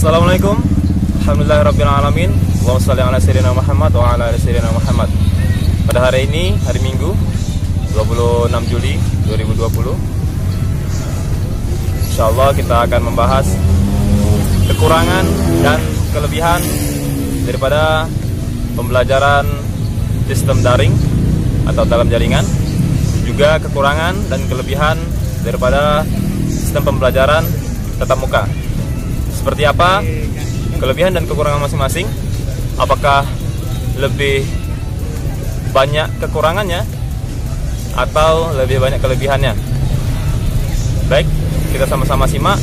Assalamualaikum. Alhamdulillahirrabbilalamin. Allahumma shalli ala sayyidina Muhammad wa ala ali sayyidina Muhammad. Pada hari ini, hari Minggu 26 Juli 2020, insyaallah kita akan membahas kekurangan dan kelebihan daripada pembelajaran sistem daring atau dalam jaringan, juga kekurangan dan kelebihan daripada sistem pembelajaran tatap muka. Seperti apa kelebihan dan kekurangan masing-masing? Apakah lebih banyak kekurangannya atau lebih banyak kelebihannya? Baik, kita sama-sama simak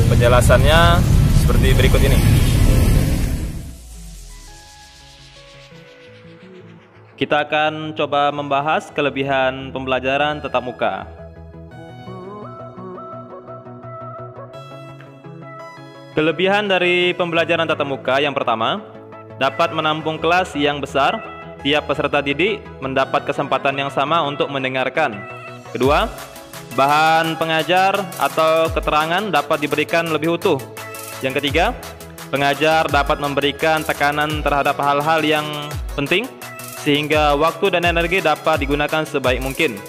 penjelasannya seperti berikut ini. Kita akan coba membahas kelebihan pembelajaran tatap muka. Kelebihan dari pembelajaran tatap muka yang pertama, dapat menampung kelas yang besar. Tiap peserta didik mendapat kesempatan yang sama untuk mendengarkan. Kedua, bahan pengajar atau keterangan dapat diberikan lebih utuh. Yang ketiga, pengajar dapat memberikan tekanan terhadap hal-hal yang penting, sehingga waktu dan energi dapat digunakan sebaik mungkin.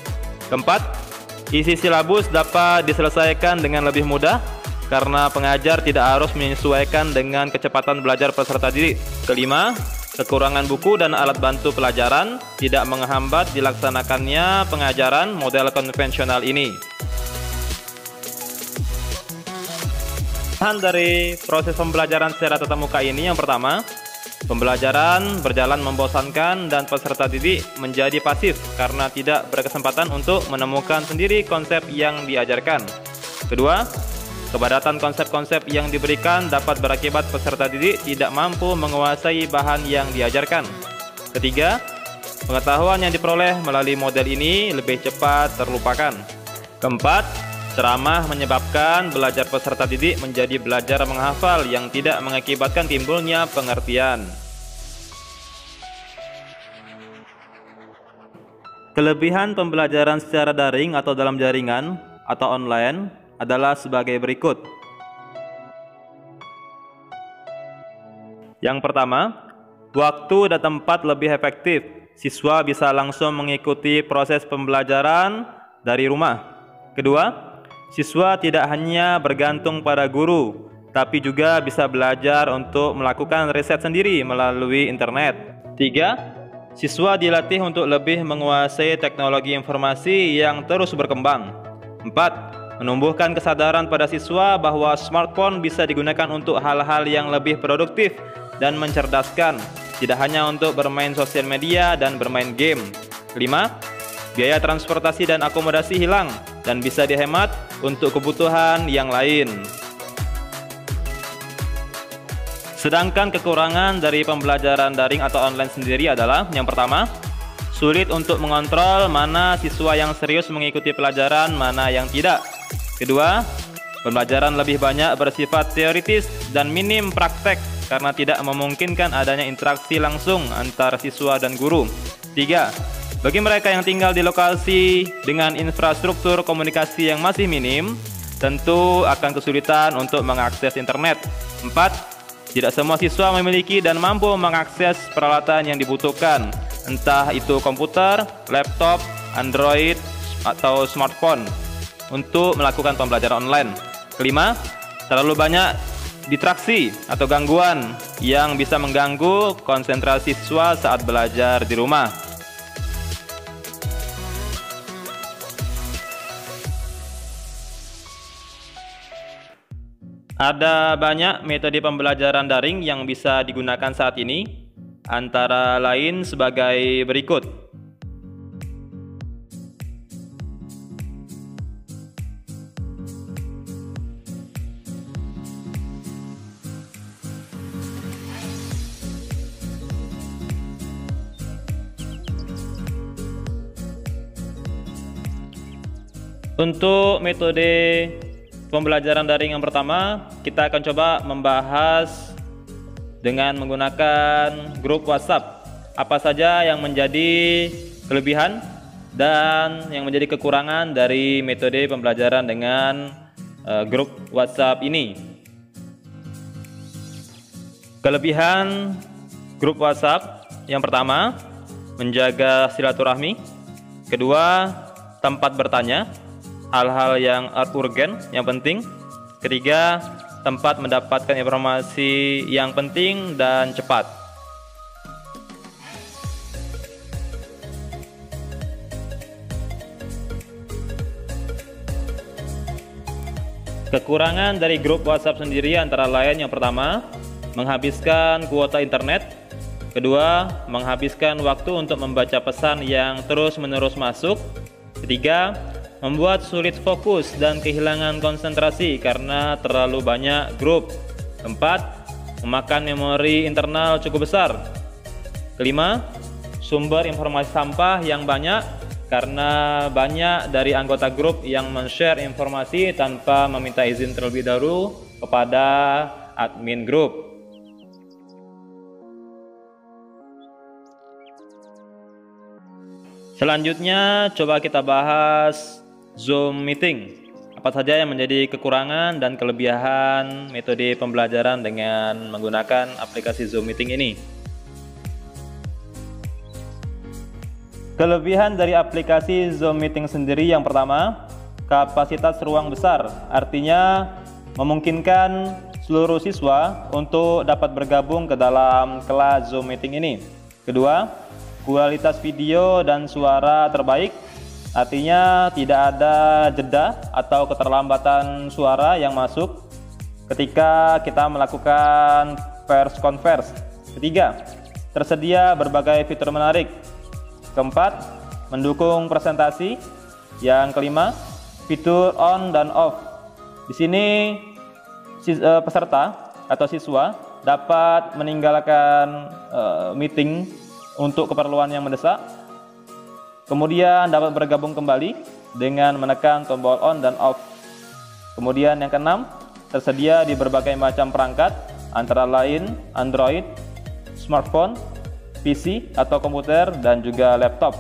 Keempat, isi silabus dapat diselesaikan dengan lebih mudah, karena pengajar tidak harus menyesuaikan dengan kecepatan belajar peserta didik. Kelima, kekurangan buku dan alat bantu pelajaran tidak menghambat dilaksanakannya pengajaran model konvensional ini. Bahan dari proses pembelajaran secara tatap muka ini yang pertama, pembelajaran berjalan membosankan dan peserta didik menjadi pasif karena tidak berkesempatan untuk menemukan sendiri konsep yang diajarkan. Kedua, kepadatan konsep-konsep yang diberikan dapat berakibat peserta didik tidak mampu menguasai bahan yang diajarkan. Ketiga, pengetahuan yang diperoleh melalui model ini lebih cepat terlupakan. Keempat, ceramah menyebabkan belajar peserta didik menjadi belajar menghafal yang tidak mengakibatkan timbulnya pengertian. Kelebihan pembelajaran secara daring atau dalam jaringan atau online adalah sebagai berikut. Yang pertama, waktu dan tempat lebih efektif. Siswa bisa langsung mengikuti proses pembelajaran dari rumah. Kedua, siswa tidak hanya bergantung pada guru, tapi juga bisa belajar untuk melakukan riset sendiri melalui internet. Tiga, siswa dilatih untuk lebih menguasai teknologi informasi yang terus berkembang. Empat, menumbuhkan kesadaran pada siswa bahwa smartphone bisa digunakan untuk hal-hal yang lebih produktif dan mencerdaskan, tidak hanya untuk bermain sosial media dan bermain game. Kelima, biaya transportasi dan akomodasi hilang dan bisa dihemat untuk kebutuhan yang lain. Sedangkan kekurangan dari pembelajaran daring atau online sendiri adalah yang pertama, sulit untuk mengontrol mana siswa yang serius mengikuti pelajaran, mana yang tidak. Kedua, pembelajaran lebih banyak bersifat teoritis dan minim praktek karena tidak memungkinkan adanya interaksi langsung antara siswa dan guru. Tiga, bagi mereka yang tinggal di lokasi dengan infrastruktur komunikasi yang masih minim, tentu akan kesulitan untuk mengakses internet. Empat, tidak semua siswa memiliki dan mampu mengakses peralatan yang dibutuhkan, entah itu komputer, laptop, Android, atau smartphone, untuk melakukan pembelajaran online. Kelima, terlalu banyak distraksi atau gangguan yang bisa mengganggu konsentrasi siswa saat belajar di rumah. Ada banyak metode pembelajaran daring yang bisa digunakan saat ini, antara lain sebagai berikut. Untuk metode pembelajaran daring yang pertama, kita akan coba membahas dengan menggunakan grup WhatsApp. Apa saja yang menjadi kelebihan dan yang menjadi kekurangan dari metode pembelajaran dengan grup WhatsApp ini. Kelebihan grup WhatsApp yang pertama, menjaga silaturahmi. Kedua, tempat bertanya hal-hal yang urgen, yang penting. Ketiga, tempat mendapatkan informasi yang penting dan cepat. Kekurangan dari grup WhatsApp sendiri antara lain yang pertama, menghabiskan kuota internet. Kedua, menghabiskan waktu untuk membaca pesan yang terus-menerus masuk. Ketiga, membuat sulit fokus dan kehilangan konsentrasi karena terlalu banyak grup. Keempat, memakan memori internal cukup besar. Kelima, sumber informasi sampah yang banyak karena banyak dari anggota grup yang men-share informasi tanpa meminta izin terlebih dahulu kepada admin grup. Selanjutnya, coba kita bahas Zoom Meeting. Apa saja yang menjadi kekurangan dan kelebihan metode pembelajaran dengan menggunakan aplikasi Zoom Meeting ini. Kelebihan dari aplikasi Zoom Meeting sendiri yang pertama, kapasitas ruang besar. Artinya memungkinkan seluruh siswa untuk dapat bergabung ke dalam kelas Zoom Meeting ini. Kedua, kualitas video dan suara terbaik. Artinya tidak ada jeda atau keterlambatan suara yang masuk ketika kita melakukan press conference. Ketiga, tersedia berbagai fitur menarik. Keempat, mendukung presentasi. Yang kelima, fitur on dan off. Di sini peserta atau siswa dapat meninggalkan meeting untuk keperluan yang mendesak, kemudian dapat bergabung kembali dengan menekan tombol on dan off. Kemudian yang keenam, tersedia di berbagai macam perangkat, antara lain Android, smartphone, PC atau komputer, dan juga laptop.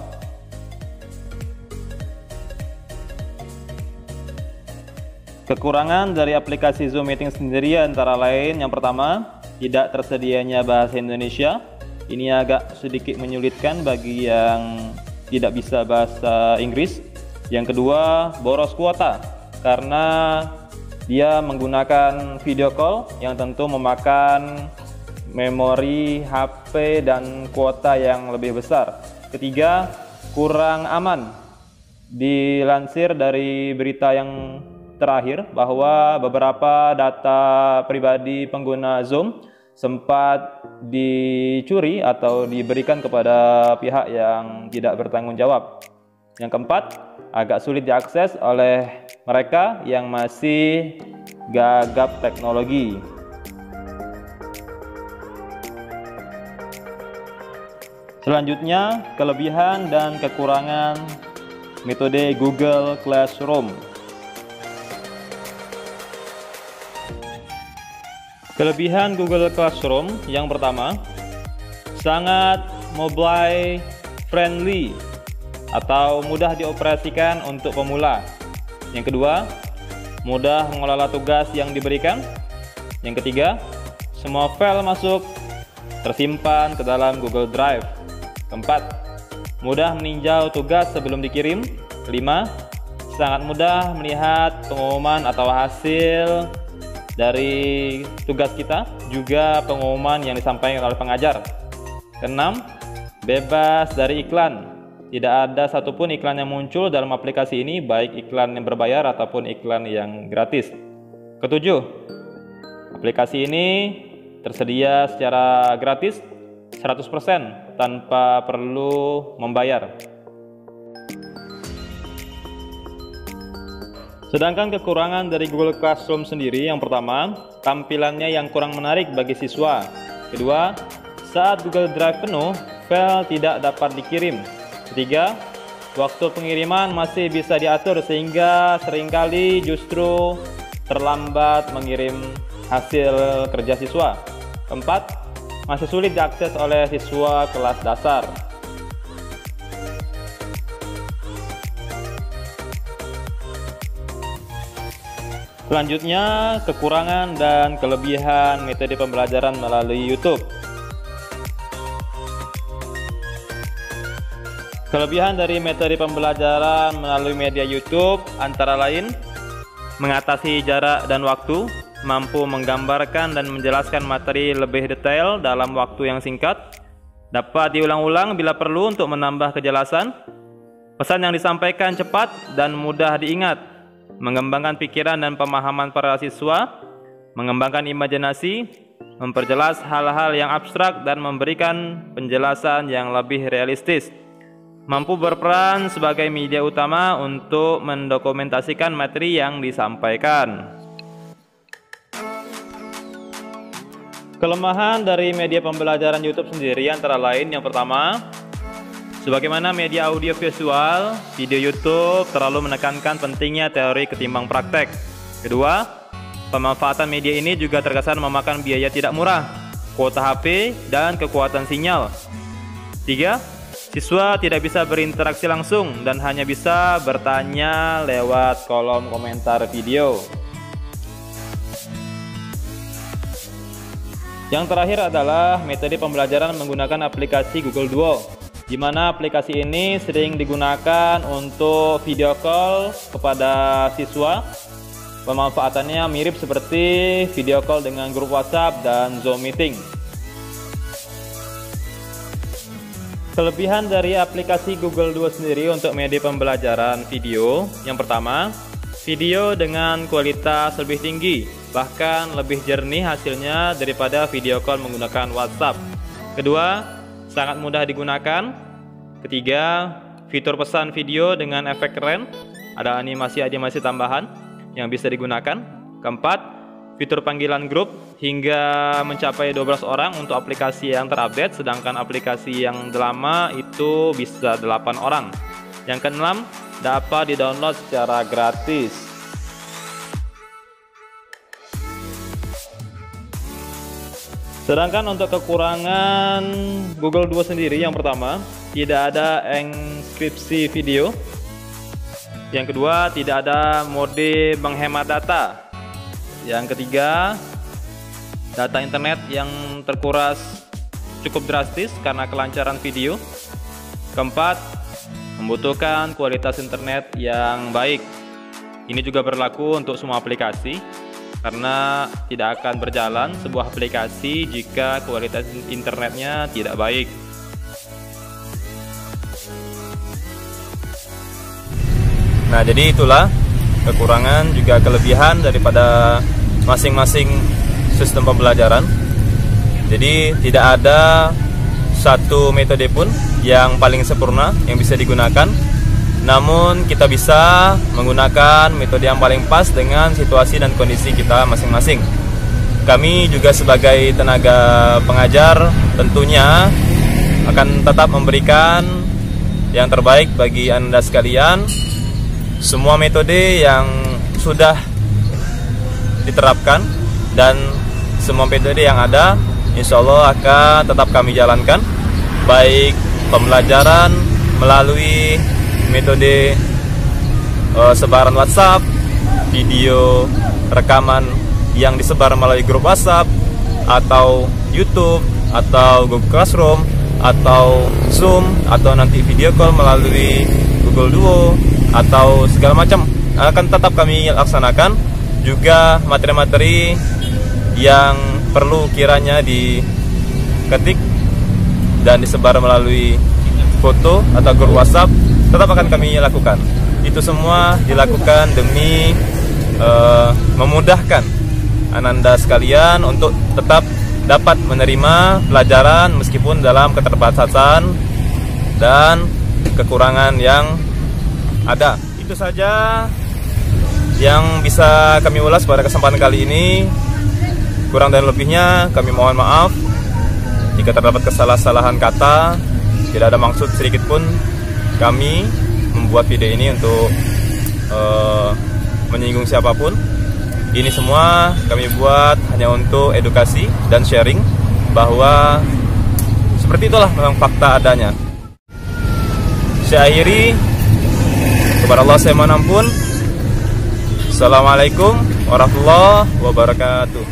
Kekurangan dari aplikasi Zoom Meeting sendiri antara lain yang pertama, tidak tersedianya bahasa Indonesia. Ini agak sedikit menyulitkan bagi yang tidak bisa bahasa Inggris. Yang kedua, boros kuota karena dia menggunakan video call yang tentu memakan memori HP dan kuota yang lebih besar. Ketiga, kurang aman. Dilansir dari berita yang terakhir bahwa beberapa data pribadi pengguna Zoom sempat dicuri atau diberikan kepada pihak yang tidak bertanggung jawab. Yang keempat, agak sulit diakses oleh mereka yang masih gagap teknologi. Selanjutnya, kelebihan dan kekurangan metode Google Classroom. Kelebihan Google Classroom yang pertama, sangat mobile friendly atau mudah dioperasikan untuk pemula. Yang kedua, mudah mengelola tugas yang diberikan. Yang ketiga, semua file masuk tersimpan ke dalam Google Drive. Keempat, mudah meninjau tugas sebelum dikirim. Kelima, sangat mudah melihat pengumuman atau hasil dari tugas kita, juga pengumuman yang disampaikan oleh pengajar. Keenam, bebas dari iklan. Tidak ada satupun iklan yang muncul dalam aplikasi ini, baik iklan yang berbayar ataupun iklan yang gratis. Ketujuh, aplikasi ini tersedia secara gratis 100% tanpa perlu membayar. Sedangkan kekurangan dari Google Classroom sendiri, yang pertama, tampilannya yang kurang menarik bagi siswa. Kedua, saat Google Drive penuh, file tidak dapat dikirim. Ketiga, waktu pengiriman masih bisa diatur sehingga seringkali justru terlambat mengirim hasil kerja siswa. Keempat, masih sulit diakses oleh siswa kelas dasar. Selanjutnya, kekurangan dan kelebihan metode pembelajaran melalui YouTube. Kelebihan dari metode pembelajaran melalui media YouTube antara lain mengatasi jarak dan waktu, mampu menggambarkan dan menjelaskan materi lebih detail dalam waktu yang singkat, dapat diulang-ulang bila perlu untuk menambah kejelasan, pesan yang disampaikan cepat dan mudah diingat, mengembangkan pikiran dan pemahaman para siswa, mengembangkan imajinasi, memperjelas hal-hal yang abstrak dan memberikan penjelasan yang lebih realistis, mampu berperan sebagai media utama untuk mendokumentasikan materi yang disampaikan. Kelemahan dari media pembelajaran YouTube sendiri antara lain yang pertama, sebagaimana media audio visual, video YouTube terlalu menekankan pentingnya teori ketimbang praktek. Kedua, pemanfaatan media ini juga terkesan memakan biaya tidak murah, kuota HP, dan kekuatan sinyal. Tiga, siswa tidak bisa berinteraksi langsung dan hanya bisa bertanya lewat kolom komentar video. Yang terakhir adalah metode pembelajaran menggunakan aplikasi Google Duo, di mana aplikasi ini sering digunakan untuk video call kepada siswa. Pemanfaatannya mirip seperti video call dengan grup WhatsApp dan Zoom meeting. Kelebihan dari aplikasi Google Duo sendiri untuk media pembelajaran video, yang pertama, video dengan kualitas lebih tinggi, bahkan lebih jernih hasilnya daripada video call menggunakan WhatsApp. Kedua, sangat mudah digunakan. Ketiga, fitur pesan video dengan efek keren, ada animasi-animasi tambahan yang bisa digunakan. Keempat, fitur panggilan grup hingga mencapai 12 orang untuk aplikasi yang terupdate, sedangkan aplikasi yang lama itu bisa 8 orang. Yang keenam, dapat di-download secara gratis. Sedangkan untuk kekurangan Google Duo sendiri, yang pertama, tidak ada enkripsi video. Yang kedua, tidak ada mode menghemat data. Yang ketiga, data internet yang terkuras cukup drastis karena kelancaran video. Keempat, membutuhkan kualitas internet yang baik. Ini juga berlaku untuk semua aplikasi, karena tidak akan berjalan sebuah aplikasi jika kualitas internetnya tidak baik. Nah, jadi itulah kekurangan juga kelebihan daripada masing-masing sistem pembelajaran. Jadi tidak ada satu metode pun yang paling sempurna yang bisa digunakan. Namun kita bisa menggunakan metode yang paling pas dengan situasi dan kondisi kita masing-masing. Kami juga sebagai tenaga pengajar tentunya akan tetap memberikan yang terbaik bagi Anda sekalian. Semua metode yang sudah diterapkan dan semua metode yang ada, insya Allah akan tetap kami jalankan, baik pembelajaran melalui metode sebaran WhatsApp, video rekaman yang disebar melalui grup WhatsApp, atau YouTube, atau Google Classroom, atau Zoom, atau nanti video call melalui Google Duo, atau segala macam akan tetap kami laksanakan. Juga materi-materi yang perlu kiranya diketik dan disebar melalui foto atau grup WhatsApp tetap akan kami lakukan. Itu semua dilakukan demi memudahkan Ananda sekalian untuk tetap dapat menerima pelajaran meskipun dalam keterbatasan dan kekurangan yang ada. Itu saja yang bisa kami ulas pada kesempatan kali ini. Kurang dan lebihnya kami mohon maaf jika terdapat kesalahan kata. Tidak ada maksud sedikit pun kami membuat video ini untuk menyinggung siapapun. Ini semua kami buat hanya untuk edukasi dan sharing bahwa seperti itulah memang fakta adanya. Saya akhiri, kepada Allah saya mohon ampun. Assalamualaikum warahmatullahi wabarakatuh.